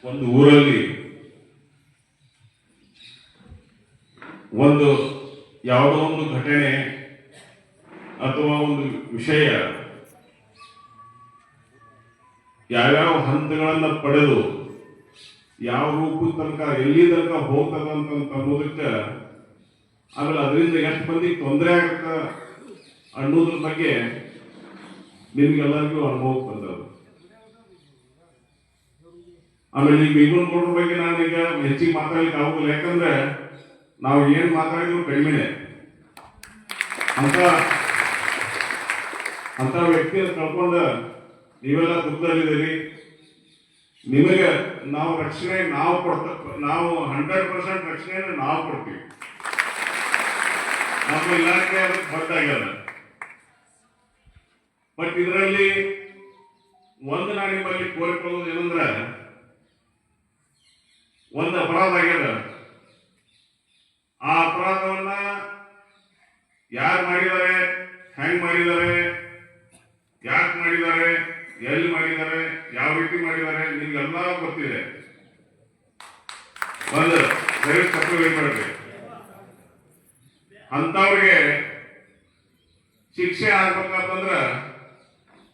ಒಂದು ಊರಲ್ಲಿ ಒಂದು ಯಾವುದೋ ಒಂದು ಘಟನೆ ಅಥವಾ ಒಂದು ವಿಷಯ ಯಾವ್ಯಾವ ಹಂತಗಳನ್ನ ಪಡೆದು ಯಾವ ರೂಪದ ತನಕ ಎಲ್ಲಿ ತನಕ ಹೋಗ್ತದ ಅಂತ ಅನ್ನೋದಕ್ಕೆ ಆಮೇಲೆ ಅದರಿಂದ ಎಷ್ಟು ಮಂದಿಗೆ ತೊಂದರೆ ಆಗುತ್ತ ಅನ್ನೋದ್ರ ಬಗ್ಗೆ ನಿಮ್ಗೆಲ್ಲರಿಗೂ ಅನುಭವ ಬಂದದ್ದು. ಆಮೇಲೆ ಈ ಭೀಮನಗೌಡರ ಬಗ್ಗೆ ನಾನೀಗ ಹೆಚ್ಚಿಗೆ ಮಾತಾಡ್ಲಿಕ್ಕೆ ಆಗುದಿಲ್ಲ, ಯಾಕಂದ್ರೆ ನಾವು ಏನ್ ಮಾತಾಡಿದ್ರು ಕಡಿಮೆನೆ. ಅಂತ ವ್ಯಕ್ತಿಯನ್ನು ಕಳ್ಕೊಂಡ ನೀವೆಲ್ಲ ದುಃಖದಲ್ಲಿದ್ದೀರಿ. ನಿಮಗೆ ನಾವು ರಕ್ಷಣೆ ನಾವು 100% ರಕ್ಷಣೆಯನ್ನು ನಾವು ಕೊಡ್ತೀವಿ. ನಮ್ಮ ಇಲಾಖೆ ಅದಕ್ಕೆ ಹೊರಟಾಗ್ಯದ. ಬಟ್ ಇದರಲ್ಲಿ ಒಂದು ನಾನು ನಿಮ್ಮಲ್ಲಿ ಕೋರಿಕೊಳ್ಳೋದು ಏನಂದ್ರೆ, ಒಂದು ಅಪರಾಧ ಆಗ್ಯದ. ಆ ಅಪರಾಧವನ್ನ ಯಾರು ಮಾಡಿದ್ದಾರೆ, ಹೆಂಗ್ ಮಾಡಿದ್ದಾರೆ, ಯಾಕೆ ಮಾಡಿದ್ದಾರೆ, ಎಲ್ಲಿ ಮಾಡಿದ್ದಾರೆ, ಯಾವ ರೀತಿ ಮಾಡಿದ್ದಾರೆ ನಿಮ್ಗೆಲ್ಲ ಗೊತ್ತಿದೆ. ಒಂದು ದಯವಿಟ್ಟು ತಪ್ಪು ಮಾಡ್ರಿ. ಅಂತವ್ರಿಗೆ ಶಿಕ್ಷೆ ಆಗ್ಬೇಕಂತಂದ್ರ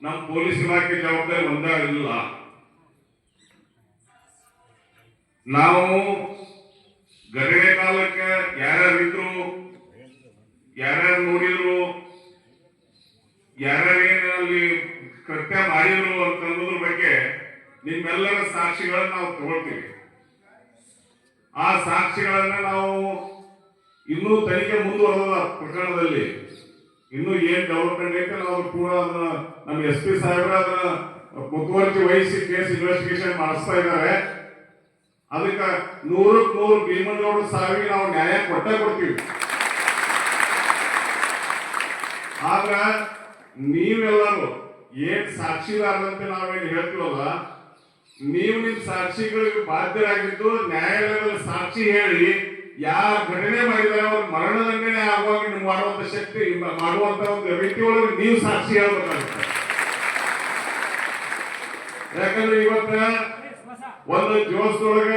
ನಮ್ಮ ಪೊಲೀಸ್ ಇಲಾಖೆ ಜವಾಬ್ದಾರಿ ಒಂದೇ ಇಲ್ಲ. ನಾವು ಘಟನೆ ಕಾಲಕ್ಕೆ ಯಾರ್ಯಾರಿದ್ರು, ಯಾರ್ಯಾರು ನೋಡಿದ್ರು, ಯಾರ್ಯಾರೇನಲ್ಲಿ ಕೃತ್ಯ ಮಾಡಿದ್ರು ಅಂತ ಅನ್ನೋದ್ರ ಬಗ್ಗೆ ನಿಮ್ಮೆಲ್ಲರ ಸಾಕ್ಷಿಗಳನ್ನ ನಾವು ತಗೊಳ್ತೀವಿ. ಆ ಸಾಕ್ಷಿಗಳನ್ನ ನಾವು ಇನ್ನೂ ತನಿಖೆ ಮುಂದುವರೆದ ಪ್ರಕರಣದಲ್ಲಿ ಇನ್ನೂ ಏನ್ ಡೆವಲಪ್ಮೆಂಟ್ ಐತೆ ನಾವು ಕೂಡ ಅದನ್ನ ನಮ್ಮ SP ಸಾಹೇಬ್ರ ಅದನ್ನ ಮುತುವರ್ಜಿ ವಹಿಸಿ ಕೇಸ್ ಇನ್ವೆಸ್ಟಿಗೇಷನ್ ಮಾಡಿಸ್ತಾ ಇದ್ದಾರೆ. ಅದಕ್ಕೆ 100ಕ್ಕೆ 100 ಭೀಮನಗೌಡ ಸಾವಿಗೆ ನಾವು ನ್ಯಾಯ ಕೊಡ್ತೀವಿ. ಆದ್ರ ನೀವೆಲ್ಲರೂ ಏನ್ ಸಾಕ್ಷಿದಾರರಂತೆ ನಾವೇನು ಹೇಳ್ತೀವಲ್ಲ, ನೀವು ನಿಮ್ ಸಾಕ್ಷಿಗಳಿಗೆ ಬಾಧ್ಯರಾಗಿದ್ದು ನ್ಯಾಯಾಲಯದಲ್ಲಿ ಸಾಕ್ಷಿ ಹೇಳಿ ಯಾರ ಘಟನೆ ಮಾಡಿದರೆ ಅವ್ರ ಮರಣದಂಡನೆ ಆಗುವಾಗ ನೀವು ಮಾಡುವಂತ ಶಕ್ತಿ ಮಾಡುವಂತ ಒಂದು ವ್ಯಕ್ತಿ ಒಳಗೆ ನೀವು ಸಾಕ್ಷಿ ಹೇಳ್ಬೇಕಾಗುತ್ತೆ. ಯಾಕಂದ್ರೆ ಇವತ್ತ ಒಂದು ಜೋಸ್ದೊಳಗ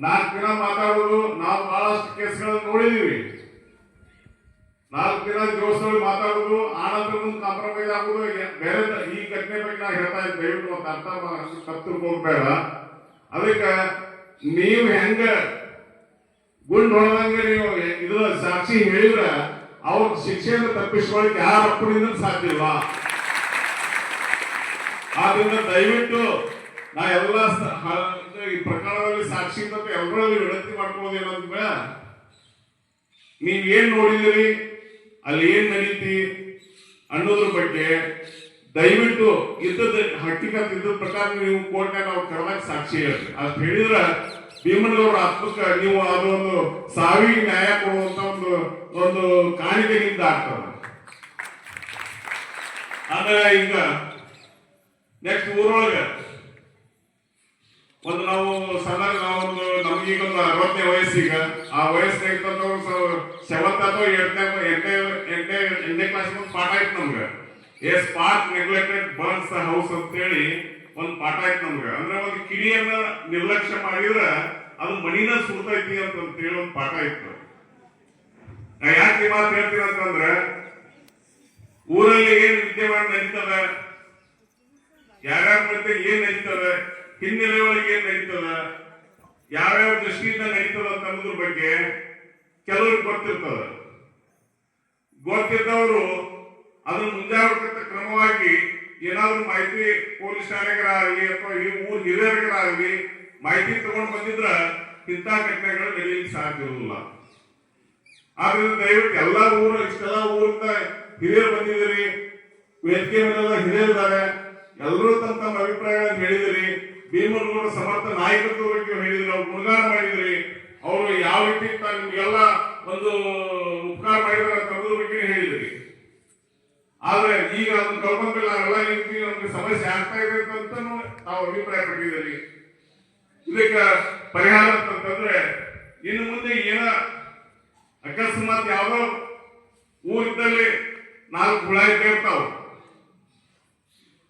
4 ದಿನ ಮಾತಾಡೋದು ನಾವು ಬಹಳಷ್ಟು ಕೇಸ್ಗಳನ್ನು ನೋಡಿದೀವಿ. 4 ದಿನ ಜೋಸ್ದೊಳಗೆ ಮಾತಾಡೋದು, ಆನಂತರ ಕಾಂಪ್ರಮೈಸ್ ಆಗೋದು ಬೇರೆ. ಈ ಘಟನೆ ಬಗ್ಗೆ ನಾ ಹೇಳ್ತಾ ಇದ್ದೆ, ದಯವಿಟ್ಟು ಒಂದು ಅರ್ಥ ಕತ್ತರ್ಕೋಬೇಡ. ಅದಕ್ಕೆ ನೀವು ಹೆಂಗ ಗುಂಡು ಹೊಡೆದಂಗೆ ನೀವು ಇದು ಸಾಕ್ಷಿ ಹೇಳಿದ್ರ ಅವ್ರ ಶಿಕ್ಷೆಯನ್ನು ತಪ್ಪಿಸ್ಕೊಳ್ಳಿಕ್ಕೆ ಯಾರ ಅಪ್ಪನಿಂದ ಸಾಧ್ಯ ಇಲ್ಲ. ಆದ್ರಿಂದ ದಯವಿಟ್ಟು ನಾ ಎಲ್ಲ ಈ ಪ್ರಕರಣದಲ್ಲಿ ಸಾಕ್ಷಿ ಅಂತ ಎಲ್ಲರಲ್ಲಿ ವಿನಂತಿ ಮಾಡ್ಕೊಳ್ಳೋದು ಏನಂದ್ರೆ, ನೀವ್ ಏನ್ ನೋಡಿದಿರಿ, ಅಲ್ಲಿ ಏನ್ ನಡೀತಿ ಅನ್ನೋದ್ರ ಬಗ್ಗೆ ದಯವಿಟ್ಟು ಇದ್ದದ ಹಕ್ಕಿಕತ್ ಇದ್ದ ಪ್ರಕಾರ ನೀವು ಕೋರ್ಟ್ನಾಗ ನಾವು ಕರೆದಾಗ ಸಾಕ್ಷಿ ಹೇಳ್ರಿ. ಅಷ್ಟು ಹೇಳಿದ್ರ ಭೀಮನಗೌಡರ ಆತ್ಮಕ್ಕೆ ನೀವು ಅದೊಂದು ಸಾವಿಗೆ ನ್ಯಾಯ ಕೊಡುವಂತ ಒಂದು ಕಾಣಿಕೆ ನಿಮ್ದು ಆಗ್ತದೆ. ಆಮೇಲೆ ಈಗ ನೆಕ್ಸ್ಟ್ ಊರೊಳಗೆ ಒಂದು ನಾವು ನಾವೊಂದು ನಮ್ಗೀಗ ಒಂದು 60ನೇ ವಯಸ್ಸೀಗ, ಆ ವಯಸ್ಸಿನಾಗ 7th ಅಥವಾ 8ನೇ ಕ್ಲಾಸ್ ಒಂದು ಪಾಠ ಆಯ್ತು ನಮ್ಗೆ. A spark neglected burns the house ಅಂತ ಹೇಳಿ ಒಂದು ಪಾಠ ಆಯ್ತು ನಮ್ಗೆ. ಅಂದ್ರೆ ಒಂದು ಕಿಡಿಯನ್ನ ನಿರ್ಲಕ್ಷ್ಯ ಮಾಡಿದ್ರ ಅದು ಮಣಿನ ಸುಡ್ತೈತಿ ಅಂತ ಹೇಳಿ ಒಂದು ಪಾಠ ಇತ್ತು. ನಾ ಯಾಕೆ ಈ ಮಾತು ಹೇಳ್ತೀನಿ ಅಂತಂದ್ರೆ, ಊರಲ್ಲಿ ಏನ್ ವಿದ್ಯಮಾನ ನಡೀತದ, ಯಾರ್ಯಾರ ಮಧ್ಯೆ ಏನ್ ನಡೀತದ, ಹಿನ್ನೆಲೆ ಒಳಗೆ ಏನ್ ನಡೀತದ, ಯಾವ್ಯಾವ ದೃಷ್ಟಿಯಿಂದ ನಡೀತದ ಅಂತ ಅನ್ನೋದ್ರ ಬಗ್ಗೆ ಕೆಲವ್ರಿಗೆ ಗೊತ್ತಿದ್ದವರು ಅದನ್ನ ಮುಂಜಾಗ್ರತಾ ಕ್ರಮವಾಗಿ ಏನಾದ್ರೂ ಮಾಹಿತಿ ಪೊಲೀಸ್ ಠಾಣೆಗರಾಗಲಿ ಅಥವಾ ಈ ಊರ್ ಹಿರಿಯರಿಗರಾಗಲಿ ಮಾಹಿತಿ ತಗೊಂಡು ಬಂದಿದ್ರ ಇಂಥ ಘಟನೆಗಳು ನಡೆಯಲಿಕ್ಕೆ ಸಾಧ್ಯ ಇರುವುದಿಲ್ಲ. ಆದ್ರಿಂದ ದಯವಿಟ್ಟು ಎಲ್ಲಾ ಇಷ್ಟೆಲ್ಲ ಊರಿಂದ ಹಿರಿಯರು ಬಂದಿದ್ದೀರಿ, ವೇದಿಕೆ ಮೇಲೆಲ್ಲ ಹಿರಿಯರಿದ್ದಾರೆ, ಎಲ್ಲರೂ ತಮ್ಮ ಅಭಿಪ್ರಾಯಗಳನ್ನು ಹೇಳಿದಿರಿ. ಭೀಮನಗೌಡ ಸಮರ್ಥ ನಾಯಕತ್ವ ಬಗ್ಗೆ ಹೇಳಿದ್ರಿ, ಅವ್ರು ಗುಣಗಾನ ಮಾಡಿದ್ರಿ, ಅವರು ಯಾವ ರೀತಿ ನಿಮ್ಗೆಲ್ಲ ಒಂದು ಉಪಕಾರ ಮಾಡಿದಾರೆ ಅಂತ ಅನ್ನೋದ್ರ ಬಗ್ಗೆ ಹೇಳಿದ್ರಿ. ಆದ್ರೆ ಈಗ ಅದನ್ನ ಕಳ್ಕೊಂಡ್ಬಿಲ್ಲ, ನಾವೆಲ್ಲ ನಮ್ಗೆ ಸಮಸ್ಯೆ ಆಗ್ತಾ ಇದೆ ಅಂತ ನಾವು ಅಭಿಪ್ರಾಯ ಪಟ್ಟಿದ್ದೀರಿ. ಇದಕ್ಕೆ ಪರಿಹಾರ ಅಂತಂದ್ರೆ, ಇನ್ನು ಮುಂದೆ ಏನ ಅಕಸ್ಮಾತ್ ಯಾವ್ದೋ ಊರಿದ್ದಲ್ಲಿ 4 ಹುಳ ಇರ್ತಾವ,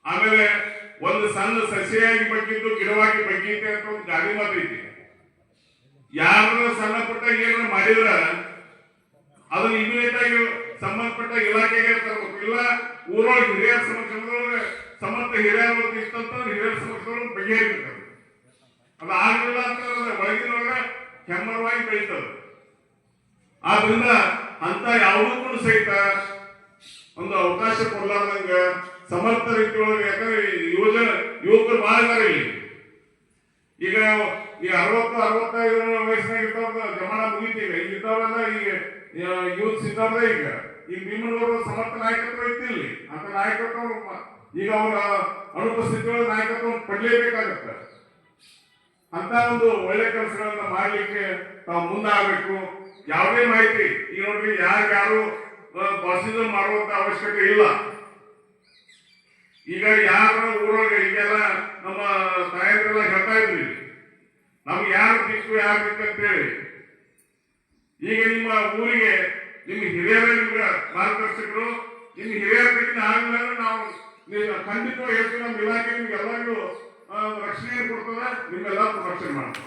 ಆಮೇಲೆ ಒಂದು ಸಣ್ಣ ಸಸ್ಯಾಗಿ ಬಗ್ಗಿದ್ದು ಗಿಡವಾಗಿ ಬಗ್ಗೀತೆ ಅಂತ ಒಂದು ಗಾದೆ ಮಾತೈತಿ. ಯಾರು ಸಣ್ಣ ಪುಟ್ಟ ಏನಾರ ಮಾಡಿದ್ರ ಅದನ್ನ ಇಮಿಡಿಯೇಟ್ ಆಗಿ ಸಂಬಂಧಪಟ್ಟ ಇಲಾಖೆಗೆ ತರಬೇಕು. ಇಲ್ಲ ಊರೊಳಗೆ ಹಿರಿಯರ ಸಮಕ್ಷಮದೊಳಗೆ ಸಮರ್ಥ ಹಿರಿಯರು ಇತ್ತಂತಂದ್ರೆ ಹಿರಿಯರ ಸಮಕ್ಷಮದೊಳಗೆ ಬಗೆಹರಿಬೇಕು. ಅದು ಆಗಲಿಲ್ಲ ಅಂತಂದ್ರೆ ಒಳಗಿನೊಳಗೆ ಹೆಮ್ಮರವಾಗಿ ಬೆಳೀತದೆ. ಆದ್ರಿಂದ ಅಂತ ಯಾವುದಕ್ಕೂ ಸಹಿತ ಒಂದು ಅವಕಾಶ ಕೊಡ್ಲಾರ್ದಂಗ ಸಮರ್ಥ ರೀತಿಯೊಳಗೆ, ಯಾಕಂದ್ರೆ ಯುವಕರು ಬಹಳ ಇದಾರೆ ಇಲ್ಲಿ. ಈಗ 60-65 ವಯಸ್ಸಿನಾಗ ಇದ್ದವ್ರ ಜಮಾನ ಮುಗಿತೀಗ. ಈಗ ಇದ್ದವರೆಲ್ಲ ಈಗ ಯೂತ್ಸ್ ಇದ್ದವ್ರೆ. ಈಗ ಭೀಮನವರು ಸಮರ್ಥ ನಾಯಕತ್ವ ಇತ್ತಿಲ್ಲಿ. ಅಂತ ನಾಯಕತ್ವ ಈಗ ಅವರ ಅನುಪಸ್ಥಿತಿಯೊಳಗೆ ನಾಯಕತ್ವ ಪಡ್ಲೇಬೇಕಾಗತ್ತೆ. ಅಂತ ಒಂದು ಒಳ್ಳೆ ಕೆಲಸಗಳನ್ನ ಮಾಡ್ಲಿಕ್ಕೆ ತಾವು ಮುಂದಾಗಬೇಕು. ಯಾವುದೇ ಮಾಹಿತಿ ಈಗ ನೋಡ್ರಿ, ಯಾರು ಬಾಸಿಸಮ್ ಮಾಡುವಂತ ಅವಶ್ಯಕತೆ ಇಲ್ಲ. ಈಗ ಯಾರ ಊರೊಳಗೆ ಈಗೆಲ್ಲ ನಮ್ಮ ತಾಯಂದ್ರೆಲ್ಲ ಹೇಳ್ತಾ ಇದ್ರಿ, ನಮ್ಗೆ ಯಾರು ದಿಕ್ಕು ಯಾರು ದಿಕ್ಕು ಅಂತೇಳಿ. ಈಗ ನಿಮ್ಮ ಊರಿಗೆ ನಿಮ್ಮ ಹಿರಿಯರ ನಿಮ್ಗೆ ಮಾರ್ಗದರ್ಶಕರು, ನಿಮ್ಮ ಹಿರಿಯರ ದಿಕ್ಕಿನ ಆಗಲಿಲ್ಲ ನಾವು ಖಂಡಿತವಾಗಿ ಹೇಳ್ತೀವಿ. ನಮ್ಮ ಇಲಾಖೆ ನಿಮ್ಗೆ ಎಲ್ಲರಿಗೂ ರಕ್ಷಣೆ ಕೊಡ್ತದೆ, ನಿಮ್ಮೆಲ್ಲ ರಕ್ಷಣೆ ಮಾಡ್ತದೆ.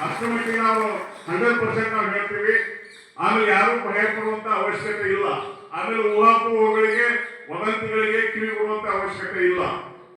ಅಷ್ಟರ ಮಟ್ಟಿಗೆ ನಾವು 100% ನಾವು ಹೇಳ್ತೀವಿ. ಆಮೇಲೆ ಯಾರು ಭಯ ಪಡುವಂತ ಅವಶ್ಯಕತೆ ಇಲ್ಲ. ಆಮೇಲೆ ಊಹಾಪೋಹಗಳಿಗೆ ವದಂತಿಗಳಿಗೆ ಕಿವಿ ಕೊಡುವಂತ ಅವಶ್ಯಕತೆ ಇಲ್ಲ.